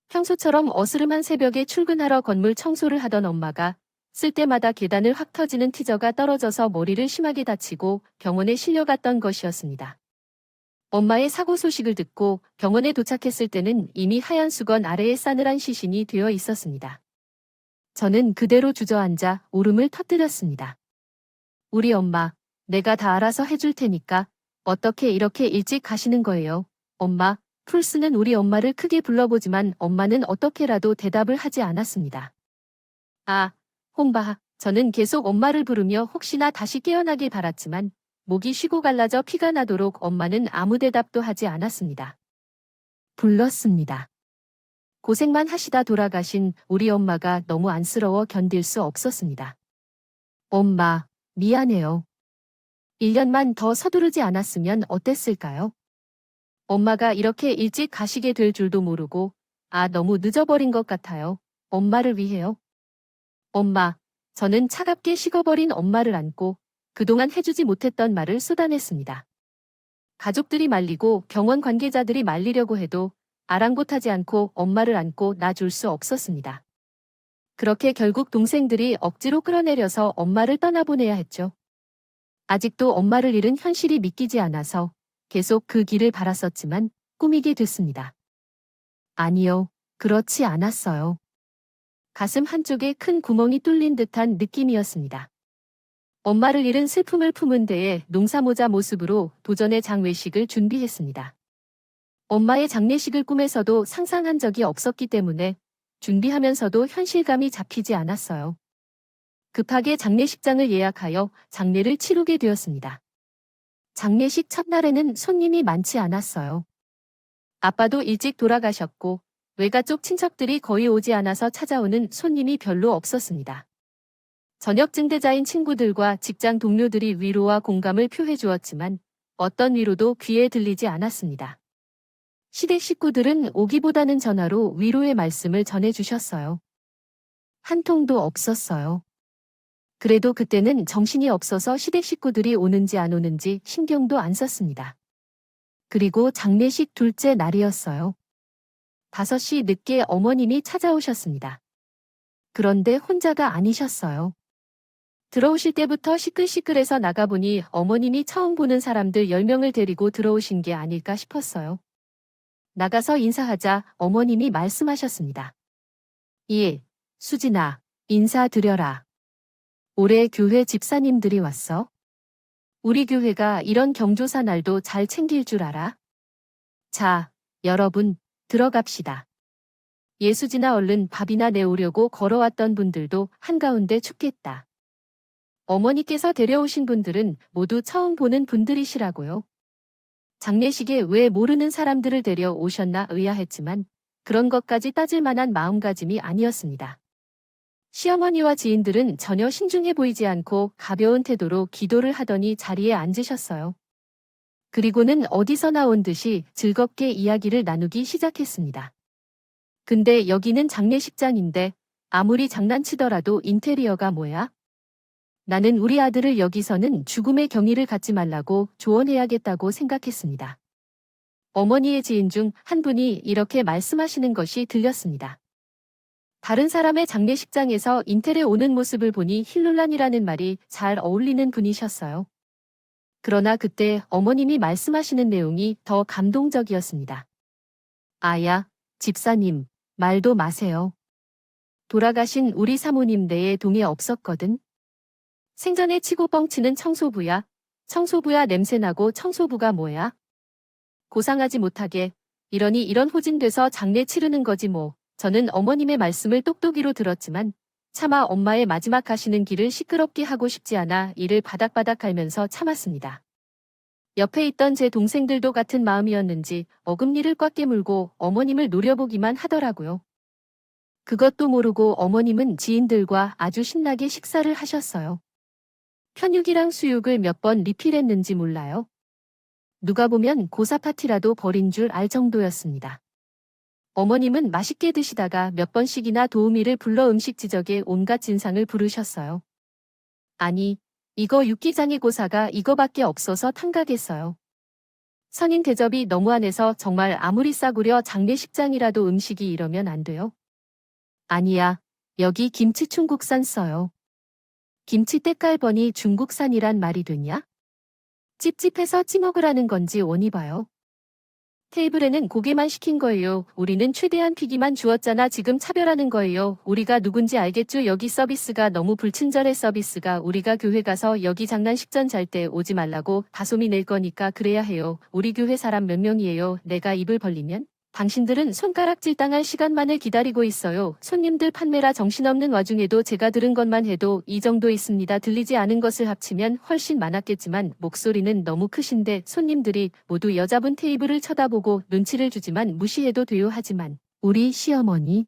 평소처럼 어스름한 새벽에 출근하러 건물 청소를 하던 엄마가 쓸 때마다 계단을 확 터지는 티저가 떨어져서 머리를 심하게 다치고 병원에 실려갔던 것이었습니다. 엄마의 사고 소식을 듣고 병원에 도착했을 때는 이미 하얀 수건 아래에 싸늘한 시신이 되어 있었습니다. 저는 그대로 주저앉아 울음을 터뜨렸습니다. 우리 엄마, 내가 다 알아서 해줄 테니까 어떻게 이렇게 일찍 가시는 거예요? 엄마, 풀스는 우리 엄마를 크게 불러보지만 엄마는 어떻게라도 대답을 하지 않았습니다. 아, 혼바, 저는 계속 엄마를 부르며 혹시나 다시 깨어나길 바랐지만 목이 쉬고 갈라져 피가 나도록 엄마는 아무 대답도 하지 않았습니다. 불렀습니다. 고생만 하시다 돌아가신 우리 엄마가 너무 안쓰러워 견딜 수 없었습니다. 엄마, 미안해요. 1년만 더 서두르지 않았으면 어땠을까요? 엄마가 이렇게 일찍 가시게 될 줄도 모르고, 너무 늦어버린 것 같아요. 엄마를 위해요. 엄마, 저는 차갑게 식어버린 엄마를 안고 그동안 해주지 못했던 말을 쏟아냈습니다. 가족들이 말리고 병원 관계자들이 말리려고 해도 아랑곳하지 않고 엄마를 안고 놔줄 수 없었습니다. 그렇게 결국 동생들이 억지로 끌어내려서 엄마를 떠나보내야 했죠. 아직도 엄마를 잃은 현실이 믿기지 않아서 계속 그 길을 바랐었지만 꾸미게 됐습니다. 아니요, 그렇지 않았어요. 가슴 한쪽에 큰 구멍이 뚫린 듯한 느낌이었습니다. 엄마를 잃은 슬픔을 품은 데에 농사모자 모습으로 도전의 장례식을 준비했습니다. 엄마의 장례식을 꿈에서도 상상한 적이 없었기 때문에 준비하면서도 현실감이 잡히지 않았어요. 급하게 장례식장을 예약하여 장례를 치르게 되었습니다. 장례식 첫날에는 손님이 많지 않았어요. 아빠도 일찍 돌아가셨고 외가 쪽 친척들이 거의 오지 않아서 찾아오는 손님이 별로 없었습니다. 저녁 증대자인 친구들과 직장 동료들이 위로와 공감을 표해 주었지만 어떤 위로도 귀에 들리지 않았습니다. 시댁 식구들은 오기보다는 전화로 위로의 말씀을 전해주셨어요. 한 통도 없었어요. 그래도 그때는 정신이 없어서 시댁 식구들이 오는지 안 오는지 신경도 안 썼습니다. 그리고 장례식 둘째 날이었어요. 5시 늦게 어머님이 찾아오셨습니다. 그런데 혼자가 아니셨어요. 들어오실 때부터 시끌시끌해서 나가보니 어머님이 처음 보는 사람들 10명을 데리고 들어오신 게 아닐까 싶었어요. 나가서 인사하자 어머님이 말씀하셨습니다. 예, 수진아, 인사드려라. 올해 교회 집사님들이 왔어? 우리 교회가 이런 경조사 날도 잘 챙길 줄 알아? 자, 여러분, 들어갑시다. 예수진아 얼른 밥이나 내오려고 걸어왔던 분들도 한가운데 춥겠다. 어머니께서 데려오신 분들은 모두 처음 보는 분들이시라고요. 장례식에 왜 모르는 사람들을 데려오셨나 의아했지만 그런 것까지 따질 만한 마음가짐이 아니었습니다. 시어머니와 지인들은 전혀 신중해 보이지 않고 가벼운 태도로 기도를 하더니 자리에 앉으셨어요. 그리고는 어디서 나온 듯이 즐겁게 이야기를 나누기 시작했습니다. 근데 여기는 장례식장인데 아무리 장난치더라도 인테리어가 뭐야? 나는 우리 아들을 여기서는 죽음의 경위를 갖지 말라고 조언해야겠다고 생각했습니다. 어머니의 지인 중 한 분이 이렇게 말씀하시는 것이 들렸습니다. 다른 사람의 장례식장에서 인텔에 오는 모습을 보니 힐룰란이라는 말이 잘 어울리는 분이셨어요. 그러나 그때 어머님이 말씀하시는 내용이 더 감동적이었습니다. 아야, 집사님, 말도 마세요. 돌아가신 우리 사모님 내에 동에 없었거든. 생전에 치고 뻥치는 청소부야. 청소부야 냄새나고 청소부가 뭐야? 고상하지 못하게. 이러니 이런 호진돼서 장례 치르는 거지 뭐. 저는 어머님의 말씀을 똑똑이로 들었지만 차마 엄마의 마지막 가시는 길을 시끄럽게 하고 싶지 않아 이를 바닥바닥 갈면서 참았습니다. 옆에 있던 제 동생들도 같은 마음이었는지 어금니를 꽉 깨물고 어머님을 노려보기만 하더라고요. 그것도 모르고 어머님은 지인들과 아주 신나게 식사를 하셨어요. 편육이랑 수육을 몇 번 리필했는지 몰라요. 누가 보면 고사 파티라도 벌인 줄 알 정도였습니다. 어머님은 맛있게 드시다가 몇 번씩이나 도우미를 불러 음식 지적에 온갖 진상을 부르셨어요. 아니, 이거 육개장의 고사가 이거밖에 없어서 탕가겠어요. 선인 대접이 너무 안해서 정말 아무리 싸구려 장례식장이라도 음식이 이러면 안 돼요. 아니야, 여기 김치 중국산 써요. 김치 때깔 보니 중국산이란 말이 되냐? 찝찝해서 찌먹으라는 건지 원이 봐요. 테이블에는 고기만 시킨 거예요. 우리는 최대한 피기만 주었잖아. 지금 차별하는 거예요. 우리가 누군지 알겠죠? 여기 서비스가 너무 불친절해. 서비스가 우리가 교회 가서 여기 장난식전 잘 때 오지 말라고 다소미 낼 거니까 그래야 해요. 우리 교회 사람 몇 명이에요. 내가 입을 벌리면? 당신들은 손가락질 당할 시간만을 기다리고 있어요. 손님들 판매라 정신없는 와중에도 제가 들은 것만 해도 이 정도 있습니다. 들리지 않은 것을 합치면 훨씬 많았겠지만 목소리는 너무 크신데 손님들이 모두 여자분 테이블을 쳐다보고 눈치를 주지만 무시해도 돼요. 하지만 우리 시어머니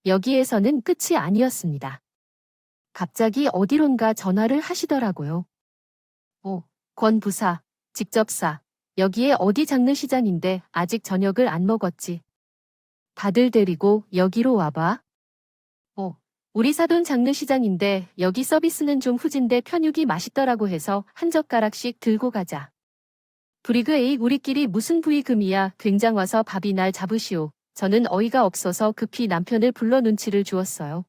여기에서는 끝이 아니었습니다. 갑자기 어디론가 전화를 하시더라고요. 권 부사, 직접 사. 여기에 어디 장례시장인데 아직 저녁을 안 먹었지. 다들 데리고 여기로 와봐. 우리 사돈 장례시장인데 여기 서비스는 좀 후진데 편육이 맛있더라고 해서 한 젓가락씩 들고 가자. 브리그 에이 우리끼리 무슨 부의금이야. 굉장 와서 밥이 날 잡으시오. 저는 어이가 없어서 급히 남편을 불러 눈치를 주었어요.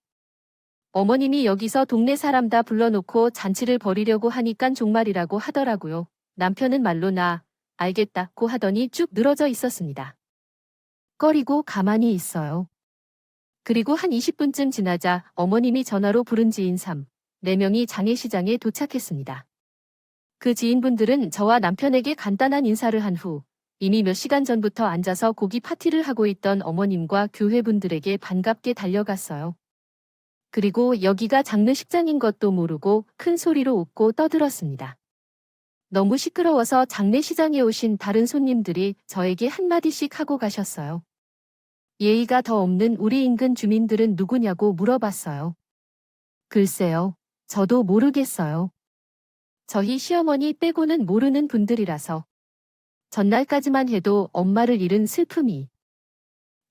어머님이 여기서 동네 사람 다 불러놓고 잔치를 벌이려고 하니깐 종말이라고 하더라고요. 남편은 말로 나 알겠다고 하더니 쭉 늘어져 있었습니다. 꺼리고 가만히 있어요. 그리고 한 20분쯤 지나자 어머님이 전화로 부른 지인 3, 4명이 장례시장에 도착했습니다. 그 지인분들은 저와 남편에게 간단한 인사를 한 후 이미 몇 시간 전부터 앉아서 고기 파티를 하고 있던 어머님과 교회분들에게 반갑게 달려갔어요. 그리고 여기가 장례식장인 것도 모르고 큰 소리로 웃고 떠들었습니다. 너무 시끄러워서 장례시장에 오신 다른 손님들이 저에게 한마디씩 하고 가셨어요. 예의가 더 없는 우리 인근 주민들은 누구냐고 물어봤어요. 글쎄요, 저도 모르겠어요. 저희 시어머니 빼고는 모르는 분들이라서. 전날까지만 해도 엄마를 잃은 슬픔이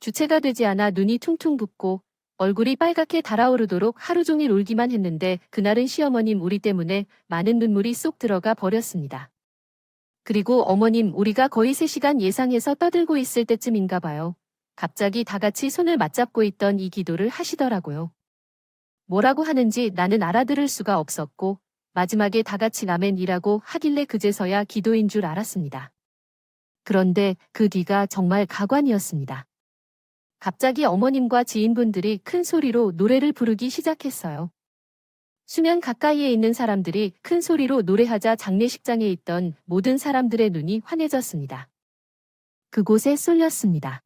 주체가 되지 않아 눈이 퉁퉁 붓고 얼굴이 빨갛게 달아오르도록 하루 종일 울기만 했는데 그날은 시어머님 우리 때문에 많은 눈물이 쏙 들어가 버렸습니다. 그리고 어머님 우리가 거의 3시간 예상해서 떠들고 있을 때쯤인가 봐요. 갑자기 다 같이 손을 맞잡고 있던 이 기도를 하시더라고요. 뭐라고 하는지 나는 알아들을 수가 없었고 마지막에 다 같이 아멘이라고 하길래 그제서야 기도인 줄 알았습니다. 그런데 그 뒤가 정말 가관이었습니다. 갑자기 어머님과 지인분들이 큰 소리로 노래를 부르기 시작했어요. 수면 가까이에 있는 사람들이 큰 소리로 노래하자 장례식장에 있던 모든 사람들의 눈이 환해졌습니다. 그곳에 쏠렸습니다.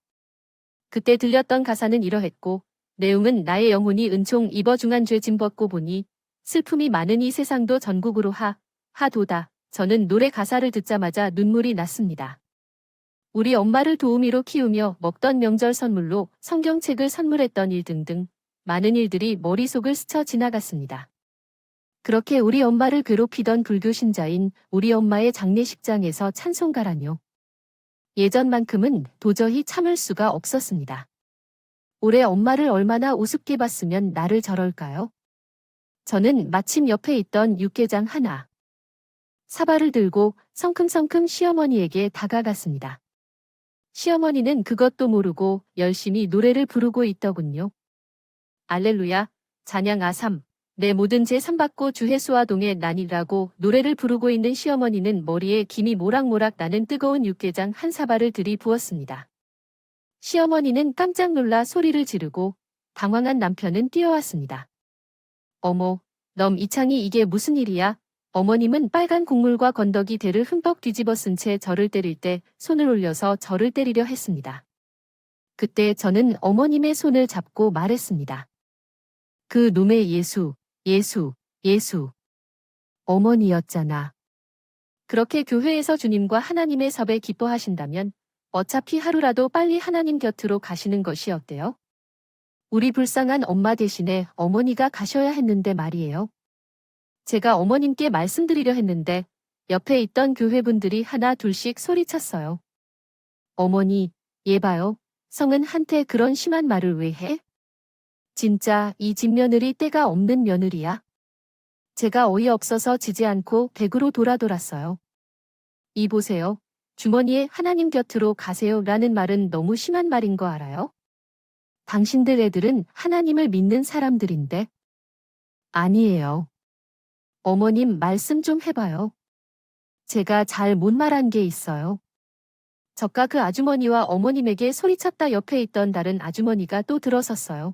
그때 들렸던 가사는 이러했고 내용은 나의 영혼이 은총 입어 중한 죄 짐 벗고 보니 슬픔이 많은 이 세상도 전국으로 하도다. 저는 노래 가사를 듣자마자 눈물이 났습니다. 우리 엄마를 도우미로 키우며 먹던 명절 선물로 성경책을 선물했던 일 등등 많은 일들이 머릿속을 스쳐 지나갔습니다. 그렇게 우리 엄마를 괴롭히던 불교 신자인 우리 엄마의 장례식장에서 찬송가라뇨. 예전만큼은 도저히 참을 수가 없었습니다. 올해 엄마를 얼마나 우습게 봤으면 나를 저럴까요? 저는 마침 옆에 있던 육개장 하나 사발을 들고 성큼성큼 시어머니에게 다가갔습니다. 시어머니는 그것도 모르고 열심히 노래를 부르고 있더군요. 알렐루야, 찬양 아삼. 내 모든 죄 삼받고 주 예수와 동에 나니라고 노래를 부르고 있는 시어머니는 머리에 김이 모락모락 나는 뜨거운 육개장 한 사발을 들이부었습니다. 시어머니는 깜짝 놀라 소리를 지르고 당황한 남편은 뛰어왔습니다. 어머, 넌 이창이 이게 무슨 일이야? 어머님은 빨간 국물과 건더기 대를 흠뻑 뒤집어 쓴 채 저를 때릴 때 손을 올려서 저를 때리려 했습니다. 그때 저는 어머님의 손을 잡고 말했습니다. 그 놈의 예수, 예수, 예수. 어머니였잖아. 그렇게 교회에서 주님과 하나님의 섭에 기뻐하신다면 어차피 하루라도 빨리 하나님 곁으로 가시는 것이 어때요? 우리 불쌍한 엄마 대신에 어머니가 가셔야 했는데 말이에요. 제가 어머님께 말씀드리려 했는데 옆에 있던 교회분들이 하나 둘씩 소리쳤어요. 어머니, 얘 봐요. 성은 한테 그런 심한 말을 왜 해? 진짜 이 집 며느리 때가 없는 며느리야. 제가 어이없어서 지지 않고 댁으로 돌아돌았어요. 이 보세요. 주머니에 하나님 곁으로 가세요 라는 말은 너무 심한 말인 거 알아요? 당신들 애들은 하나님을 믿는 사람들인데. 아니에요. 어머님 말씀 좀 해봐요. 제가 잘 못 말한 게 있어요. 저가 그 아주머니와 어머님에게 소리쳤다 옆에 있던 다른 아주머니가 또 들어섰어요.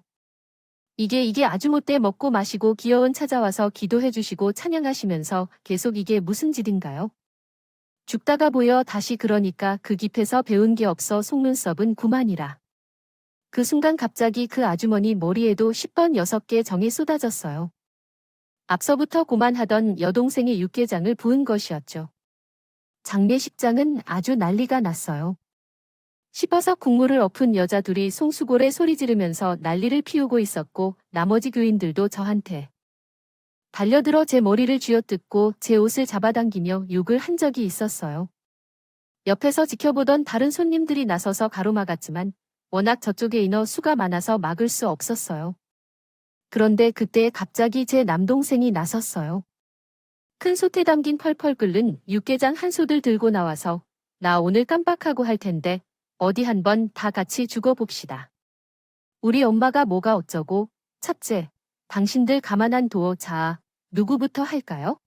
이게 아주 못돼 먹고 마시고 귀여운 찾아와서 기도해 주시고 찬양하시면서 계속 이게 무슨 짓인가요? 죽다가 보여 다시 그러니까 그 깊에서 배운 게 없어 속눈썹은 구만이라. 그 순간 갑자기 그 아주머니 머리에도 10번 6개 정이 쏟아졌어요. 앞서부터 고만하던 여동생의 육개장을 부은 것이었죠. 장례식장은 아주 난리가 났어요. 씹어서 국물을 엎은 여자 둘이 송수골에 소리 지르면서 난리를 피우고 있었고 나머지 교인들도 저한테 달려들어 제 머리를 쥐어뜯고 제 옷을 잡아당기며 욕을 한 적이 있었어요. 옆에서 지켜보던 다른 손님들이 나서서 가로막았지만 워낙 저쪽에 인어 수가 많아서 막을 수 없었어요. 그런데 그때 갑자기 제 남동생이 나섰어요. 큰 솥에 담긴 펄펄 끓는 육개장 한 솥을 들고 나와서 나 오늘 깜빡하고 할 텐데 어디 한번 다 같이 죽어봅시다. 우리 엄마가 뭐가 어쩌고 첫째, 당신들 가만 안 둬. 자, 누구부터 할까요?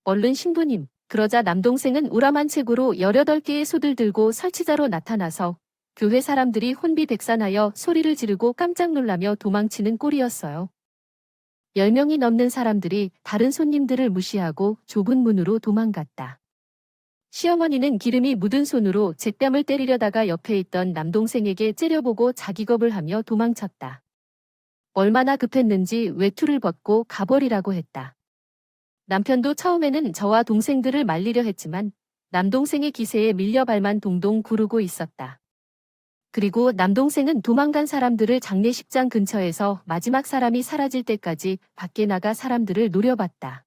얼른 신부님. 그러자 남동생은 우람한 책으로 18개의 솥을 들고 설치자로 나타나서 교회 사람들이 혼비백산하여 소리를 지르고 깜짝 놀라며 도망치는 꼴이었어요. 10명이 넘는 사람들이 다른 손님들을 무시하고 좁은 문으로 도망갔다. 시어머니는 기름이 묻은 손으로 제 뺨을 때리려다가 옆에 있던 남동생에게 째려보고 자기 겁을 하며 도망쳤다. 얼마나 급했는지 외투를 벗고 가버리라고 했다. 남편도 처음에는 저와 동생들을 말리려 했지만 남동생의 기세에 밀려 발만 동동 구르고 있었다. 그리고 남동생은 도망간 사람들을 장례식장 근처에서 마지막 사람이 사라질 때까지 밖에 나가 사람들을 노려봤다.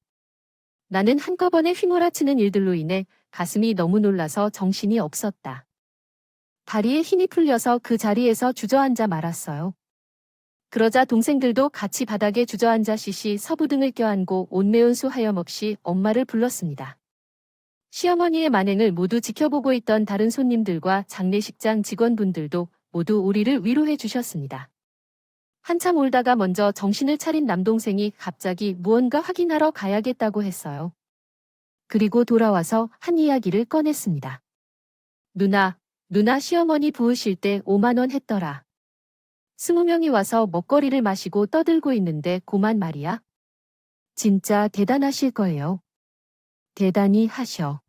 나는 한꺼번에 휘몰아치는 일들로 인해 가슴이 너무 놀라서 정신이 없었다. 다리에 힘이 풀려서 그 자리에서 주저앉아 말았어요. 그러자 동생들도 같이 바닥에 주저앉아 시시 서부등을 껴안고 온매운수 하염없이 엄마를 불렀습니다. 시어머니의 만행을 모두 지켜보고 있던 다른 손님들과 장례식장 직원분들도 모두 우리를 위로해 주셨습니다. 한참 울다가 먼저 정신을 차린 남동생이 갑자기 무언가 확인하러 가야겠다고 했어요. 그리고 돌아와서 한 이야기를 꺼냈습니다. 누나 시어머니 부으실 때 5만 원 했더라. 20명이 와서 먹거리를 마시고 떠들고 있는데 고만 말이야. 진짜 대단하실 거예요. 대단히 하셔.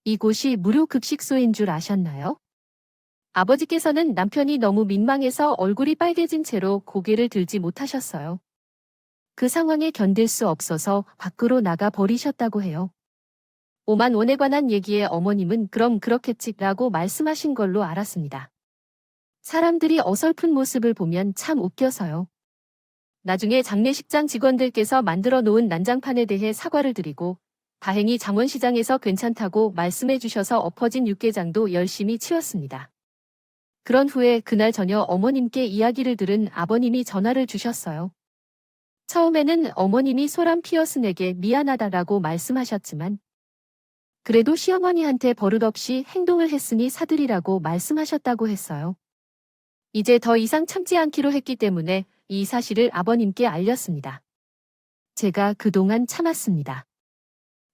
이곳이 무료 급식소인 줄 아셨나요? 아버지께서는 남편이 너무 민망해서 얼굴이 빨개진 채로 고개를 들지 못하셨어요. 그 상황에 견딜 수 없어서 밖으로 나가 버리셨다고 해요. 5만 원에 관한 얘기에 어머님은 그럼 그렇겠지라고 말씀하신 걸로 알았습니다. 사람들이 어설픈 모습을 보면 참 웃겨서요. 나중에 장례식장 직원들께서 만들어 놓은 난장판에 대해 사과를 드리고 다행히 장원시장에서 괜찮다고 말씀해 주셔서 엎어진 육개장도 열심히 치웠습니다. 그런 후에 그날 저녁 어머님께 이야기를 들은 아버님이 전화를 주셨어요. 처음에는 어머님이 소람 피어슨에게 미안하다라고 말씀하셨지만 그래도 시어머니한테 버릇없이 행동을 했으니 사드리라고 말씀하셨다고 했어요. 이제 더 이상 참지 않기로 했기 때문에 이 사실을 아버님께 알렸습니다. 제가 그동안 참았습니다.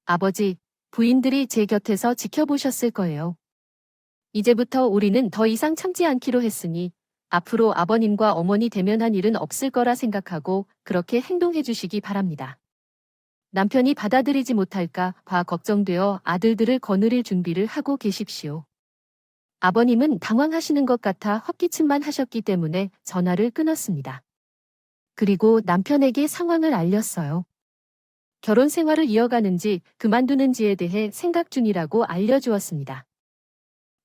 아버지, 부인들이 제 곁에서 지켜보셨을 거예요. 이제부터 우리는 더 이상 참지 않기로 했으니 앞으로 아버님과 어머니 대면한 일은 없을 거라 생각하고 그렇게 행동해 주시기 바랍니다. 남편이 받아들이지 못할까 봐 걱정되어 아들들을 거느릴 준비를 하고 계십시오. 아버님은 당황하시는 것 같아 헛기침만 하셨기 때문에 전화를 끊었습니다. 그리고 남편에게 상황을 알렸어요. 결혼 생활을 이어가는지 그만두는지에 대해 생각 중이라고 알려주었습니다.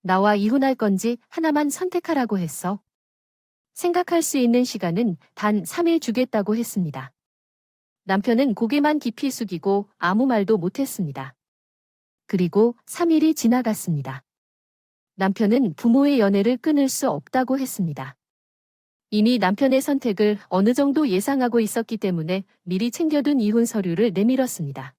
나와 이혼할 건지 하나만 선택하라고 했어. 생각할 수 있는 시간은 단 3일 주겠다고 했습니다. 남편은 고개만 깊이 숙이고 아무 말도 못했습니다. 그리고 3일이 지나갔습니다. 남편은 부모의 연애를 끊을 수 없다고 했습니다. 이미 남편의 선택을 어느 정도 예상하고 있었기 때문에 미리 챙겨둔 이혼 서류를 내밀었습니다.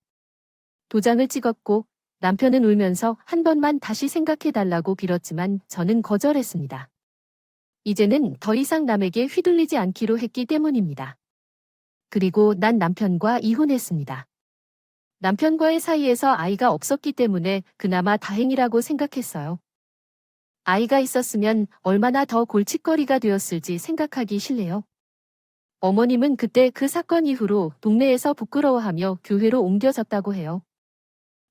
도장을 찍었고 남편은 울면서 한 번만 다시 생각해달라고 빌었지만 저는 거절했습니다. 이제는 더 이상 남에게 휘둘리지 않기로 했기 때문입니다. 그리고 난 남편과 이혼했습니다. 남편과의 사이에서 아이가 없었기 때문에 그나마 다행이라고 생각했어요. 아이가 있었으면 얼마나 더 골칫거리가 되었을지 생각하기 싫네요. 어머님은 그때 그 사건 이후로 동네에서 부끄러워하며 교회로 옮겨졌다고 해요.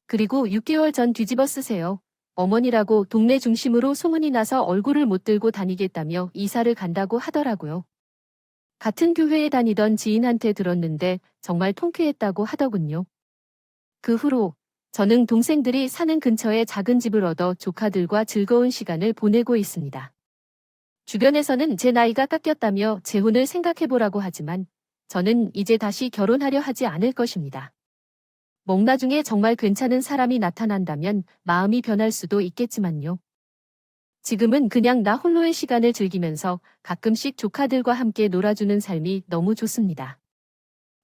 그리고 6개월 전 뒤집어 쓰세요. 어머니라고 동네 중심으로 소문이 나서 얼굴을 못 들고 다니겠다며 이사를 간다고 하더라고요. 같은 교회에 다니던 지인한테 들었는데 정말 통쾌했다고 하더군요. 그 후로 저는 동생들이 사는 근처에 작은 집을 얻어 조카들과 즐거운 시간을 보내고 있습니다. 주변에서는 제 나이가 깎였다며 재혼을 생각해보라고 하지만 저는 이제 다시 결혼하려 하지 않을 것입니다. 나중에 정말 괜찮은 사람이 나타난다면 마음이 변할 수도 있겠지만요. 지금은 그냥 나 홀로의 시간을 즐기면서 가끔씩 조카들과 함께 놀아주는 삶이 너무 좋습니다.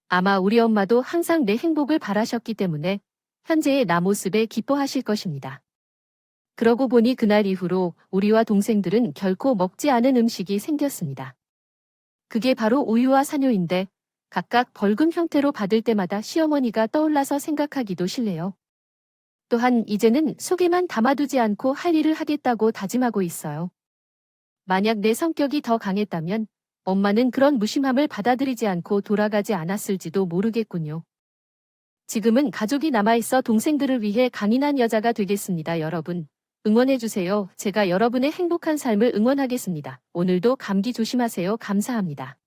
아마 우리 엄마도 항상 내 행복을 바라셨기 때문에 현재의 나 모습에 기뻐하실 것입니다. 그러고 보니 그날 이후로 우리와 동생들은 결코 먹지 않은 음식이 생겼습니다. 그게 바로 우유와 사료인데 각각 벌금 형태로 받을 때마다 시어머니가 떠올라서 생각하기도 싫네요. 또한 이제는 속에만 담아두지 않고 할 일을 하겠다고 다짐하고 있어요. 만약 내 성격이 더 강했다면 엄마는 그런 무심함을 받아들이지 않고 돌아가지 않았을지도 모르겠군요. 지금은 가족이 남아있어 동생들을 위해 강인한 여자가 되겠습니다. 여러분, 응원해주세요. 제가 여러분의 행복한 삶을 응원하겠습니다. 오늘도 감기 조심하세요. 감사합니다.